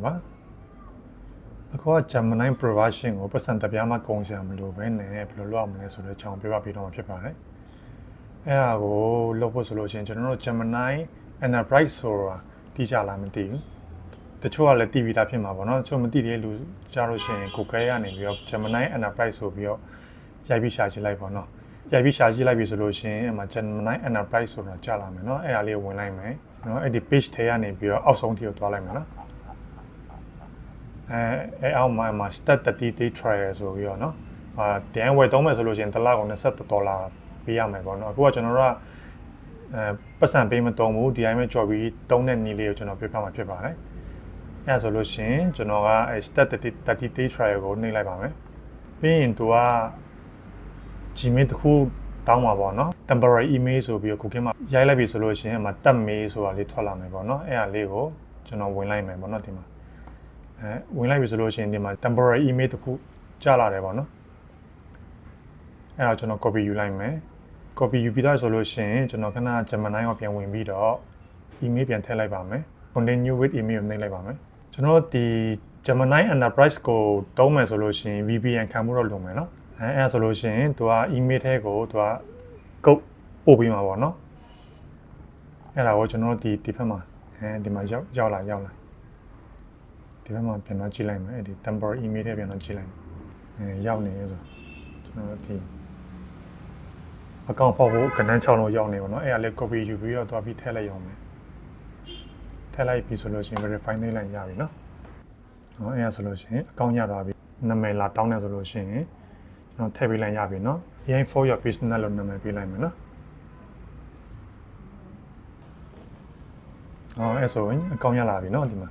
ပါအခုက Gemini Pro version ကိုပတ်စံတပြားမှကုန်စရာမလိုပဲနဲ့ဘယ်လိုလုပ်ရမလဲဆိုတော့ကျွန်တော်ပြပြပေးတော့မှာဖြစ်ပါတယ်အဲ့ဒါကိုလုပ်ဖို့ဆိုလို့ရှိရင်ကျွန်တော်တို့ Gemini Enterprise ဆိုတာသိကြလားမသိဘူးတချို့ကလည်းသိပြီးသားဖြစ်မှာပေါ့နော်တချို့မသိတဲ့လူကြားလို့ရှိရင် Google ကနေပြီးတော့ Gemini Enterprise ဆိုပြီးတော့ရိုက်ပြီးရှာကြည့်လိုက်ပါတော့ရိုက်ပြီးရှာကြည့်လိုက်ပြီဆိုလို့ရှိရင်အဲ့မှာ Gemini Enterprise ဆိုတာကြားလာမယ်နော်အဲ့ဒါလေးဝင်လိုက်မယ်နော်အဲ့ဒီ page ထဲကနေပြီးတော့အောက်ဆုံးထိကိုသွားလိုက်မယ်နော်အဲအောက်မှာ start 30 day trial ဆိုပြီးတော့နော်တရားဝယ်သုံးမယ်ဆိုလို့ရှိရင်တစ်လကို$20ပေးရမယ်ပေါ့နော်အခုကကျွန်တော်တို့ကပတ်စံပေးမသုံးဘူးဒီတိုင်းပဲကြော်ပြီးသုံးတဲ့နည်းလေးကိုကျွန်တော်ပြပြမှာဖြစ်ပါတယ်အဲဆိုလို့ရှိရင်ကျွန်တော်က start 30 day trial ကိုနှိပ်လိုက်ပါမယ်ပြီးရင်သူက Gmail တစ်ခုတောင်းမှာပေါ့နော် temporary email ဆိုပြီးတော့ခုခေတ်မှာရိုက်လိုက်ပြီဆိုလို့ရှိရင်အမှတက်မေးဆိုတာလေးထွက်လာမယ်ပေါ့နော်အဲ့ဒါလေးကိုကျွန်တော်ဝင်လိုက်မယ်ပေါ့နော်ဒီမှာဝင်လိုက်ပြီဆိုလို့ရှိရင်ဒီမှာ temporary email တစ်ခုကြားလာတယ်ပေါ့နော်အဲ့တော့ကျွန်တော် copy ယူလိုက်မယ် copy ယူပြီးတော့ဆိုလို့ရှိရင်ကျွန်တော်ခဏ Gemini ကိုပြန်ဝင်ပြီးတော့ email ပြန်ထည့်လိုက်ပါမယ် continue with email ကိုနှိပ်လိုက်ပါမယ်ကျွန်တော်ဒီ Gemini Enterprise ကိုတုံးမယ်ဆိုလို့ရှိရင် VPN ခံမှုတော့လုပ်မယ်နော်အဲ့ဆိုလို့ရှိရင်သူက email ထဲကိုသူကကုတ်ပို့ပေးမှာပေါ့နော်အဲ့ဒါကိုကျွန်တော်ဒီဘက်မှာဒီမှာရောက်လာဒီဘက်မှာပြန်တော့ကြည့်လိုက်မယ်ဒီ temporary email ထဲပြန်တော့ကြည့်လိုက်ရောက်နေဆိုကျွန်တော်ဒီအကောင့်ဖောက်ဖို့ကဏ္ဍ6လုံးရောက်နေပါတော့အဲ့ဒါလေး copy ယူပြီးတော့သွားပြီးထည့်လိုက်ရအောင်မယ်ထည့်လိုက်ပြီဆိုလို့ရှိရင် verify နှိပ်လိုက်ရပြီနော်အဲ့ဒါဆိုလို့ရှိရင်အကောင့်ရသွားပြီနာမည်လာတောင်းတယ်ဆိုလို့ရှိရင်ကျွန်တော်ထည့်ပေးလိုက်ရပြီနော် AI for your business လို့နာမည်ပေးလိုက်မယ်နော်အဲ့ဆိုရင်အကောင့်ရလာပြီနော်ဒီမှာ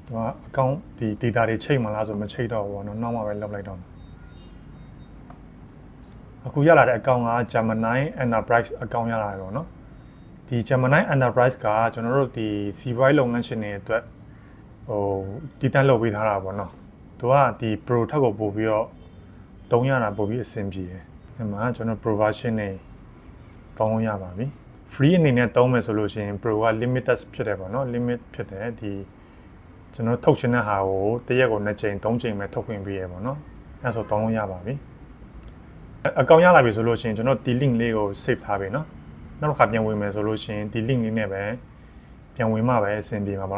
သူကအကောင့်ဒီ data တွေချိန်မလားဆိုမချိန်တော့ဘူးပေါ့နော်နောက်မှပဲလောက်လိုက်တော့အခုရလာတဲ့အကောင့်က Gemini Enterprise အကောင့်ရလာတယ်ပေါ့နော်ဒီ Gemini Enterprise ကကျွန်တော်တို့ဒီစီးပွားရေးလုပ်ငန်းရှင်တွေအတွက်တည်တံ့လုပ်ပေးထားတာပေါ့နော်သူကဒီ Pro ထက်ကိုပို့ပြီးတော့သုံးရတာပို့ပြီးအဆင်ပြေတယ်ဒီမှာကျွန်တော် Pro version နဲ့သုံးလို့ရပါပြီ free အနေနဲ့သုံးမယ်ဆိုလို့ရှိရင် Pro က limited ဖြစ်တယ်ပေါ့နော် limit ဖြစ်တယ်ဒီကျွန်တော်ထုတ်ချင်တဲ့ဟာကိုတစ်ရက်ကို2ချိန်3ချိန်ပဲထုတ်ခွင့်ပေးရပေါ့နော်အဲဆိုသုံးလို့ရပါပြီအကောင့်ရလာပြီဆိုလို့ရှိရင်ကျွန်တော်ဒီ link လေးကို save ထားပြီเนาะနောက်တစ်ခါပြန်ဝင်မယ်ဆိုလို့ရှိရင်ဒီ link လေးနဲ့ပဲပြန်ဝင်မှပဲအဆင်ပြေမှာပါ